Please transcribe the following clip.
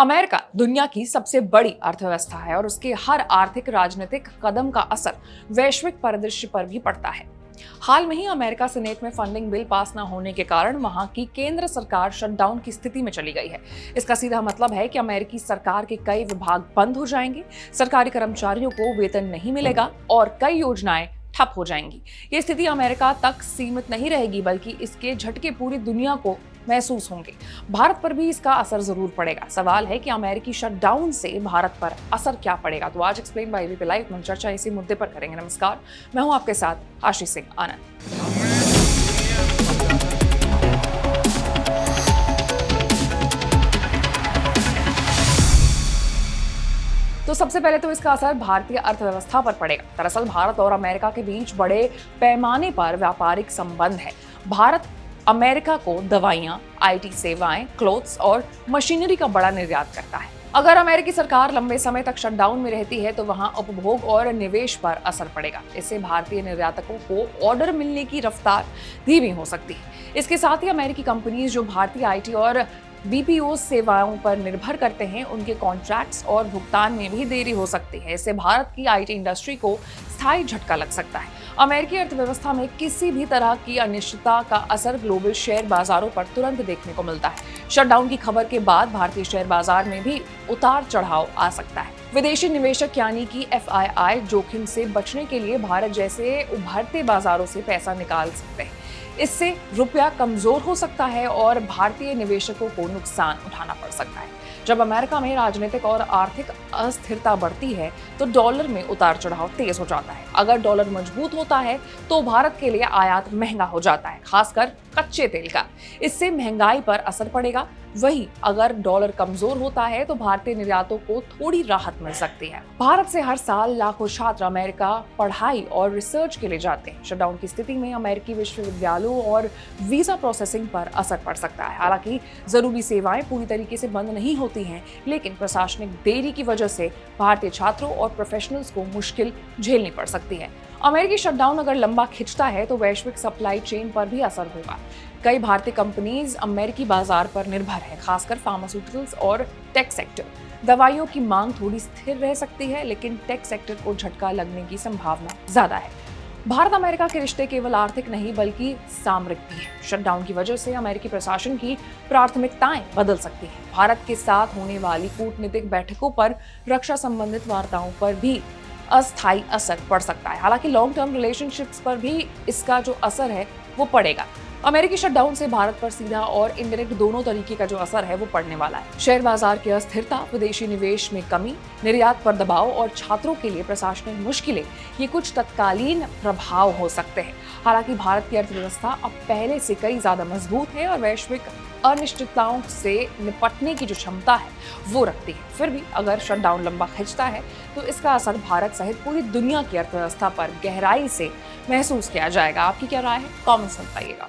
America दुनिया की सबसे बड़ी अर्थव्यवस्था है और उसके हर आर्थिक राजनीतिक कदम का असर वैश्विक परिदृश्य पर भी पड़ता है। हाल में ही अमेरिका सीनेट में फंडिंग बिल पास न होने के कारण वहां की केंद्र सरकार शटडाउन की स्थिति में चली गई है। इसका सीधा मतलब है कि अमेरिकी सरकार के कई विभाग बंद हो जाएंगे, सरकारी कर्मचारियों को वेतन नहीं मिलेगा और कई योजनाएं ठप हो जाएंगी। ये स्थिति अमेरिका तक सीमित नहीं रहेगी, बल्कि इसके झटके पूरी दुनिया को महसूस होंगे। भारत पर भी इसका असर जरूर पड़ेगा। सवाल है कि अमेरिकी शटडाउन से भारत पर असर क्या पड़ेगा। तो आज एक्सप्लेन बाय एबीपी लाइव में चर्चा इसी मुद्दे पर करेंगे। नमस्कार, मैं हूं आपके साथ आशीष सिंह आनंद। तो सबसे पहले तो इसका असर भारतीय अर्थव्यवस्था पर पड़ेगा। दरअसल भारत और अमेरिका के बीच बड़े पैमाने पर व्यापारिक संबंध है। भारत अमेरिका को दवाइयां, आईटी सेवाएं, क्लोथ्स और मशीनरी का बड़ा निर्यात करता है। अगर अमेरिकी सरकार लंबे समय तक शटडाउन में रहती है तो वहां उपभोग और निवेश पर असर पड़ेगा। इससे भारतीय निर्यातकों को ऑर्डर मिलने की रफ्तार धीमी हो सकती है। इसके साथ ही अमेरिकी कंपनीज जो भारतीय आईटी और बीपीओ सेवाओं पर निर्भर करते हैं, उनके कॉन्ट्रैक्ट्स और भुगतान में भी देरी हो सकती है। इससे भारत की आईटी इंडस्ट्री को स्थायी झटका लग सकता है। अमेरिकी अर्थव्यवस्था में किसी भी तरह की अनिश्चितता का असर ग्लोबल शेयर बाजारों पर तुरंत देखने को मिलता है। शटडाउन की खबर के बाद भारतीय शेयर बाजार में भी उतार चढ़ाव आ सकता है। विदेशी निवेशक यानी कि एफआईआई जोखिम से बचने के लिए भारत जैसे उभरते बाजारों से पैसा निकाल सकते हैं। इससे रुपया कमजोर हो सकता है और भारतीय निवेशकों को नुकसान उठाना पड़ सकता है। जब अमेरिका में राजनीतिक और आर्थिक अस्थिरता बढ़ती है तो डॉलर में उतार चढ़ाव तेज हो जाता है। अगर डॉलर मजबूत होता है तो भारत के लिए आयात महंगा हो जाता है, खासकर कच्चे तेल का। इससे महंगाई पर असर पड़ेगा। वहीं अगर डॉलर कमजोर होता है तो भारतीय निर्यातों को थोड़ी राहत मिल सकती है। भारत से हर साल लाखों छात्र अमेरिका पढ़ाई और रिसर्च के लिए जाते हैं। शटडाउन की स्थिति में अमेरिकी विश्वविद्यालयों और वीजा प्रोसेसिंग पर असर पड़ सकता है। हालांकि जरूरी सेवाएं पूरी तरीके से बंद नहीं होती हैं, लेकिन प्रशासनिक देरी की वजह से भारतीय छात्रों और प्रोफेशनल्स को मुश्किल झेलनी पड़ सकती है। अमेरिकी शटडाउन अगर लंबा खिंचता है तो वैश्विक सप्लाई चेन पर भी असर होगा। कई भारतीय कंपनीज अमेरिकी बाजार पर निर्भर है, खासकर फार्मास्यूटिकल्स और टेक सेक्टर। दवाइयों की मांग थोड़ी स्थिर रह सकती है, लेकिन टेक सेक्टर को झटका लगने की संभावना ज्यादा है। भारत अमेरिका के रिश्ते केवल आर्थिक नहीं बल्कि सामरिक भी है। शटडाउन की वजह से अमेरिकी प्रशासन की प्राथमिकताएं बदल सकती हैं। भारत के साथ होने वाली कूटनीतिक बैठकों पर, रक्षा संबंधित वार्ताओं पर भी अस्थायी असर पड़ सकता है। हालांकि लॉन्ग टर्म रिलेशनशिप्स पर भी इसका जो असर है वो पड़ेगा। अमेरिकी शटडाउन से भारत पर सीधा और इनडायरेक्ट दोनों तरीके का जो असर है वो पड़ने वाला है। शेयर बाजार की अस्थिरता, विदेशी निवेश में कमी, निर्यात पर दबाव और छात्रों के लिए प्रशासनिक मुश्किलें, ये कुछ तत्कालीन प्रभाव हो सकते हैं। हालांकि भारत की अर्थव्यवस्था अब पहले से कई ज्यादा मजबूत है और वैश्विक अनिश्चितताओं से निपटने की जो क्षमता है वो रखती है। फिर भी अगर शटडाउन लंबा खिंचता है तो इसका असर भारत सहित पूरी दुनिया की अर्थव्यवस्था पर गहराई से महसूस किया जाएगा। आपकी क्या राय है? कमेंट्स में बताइएगा।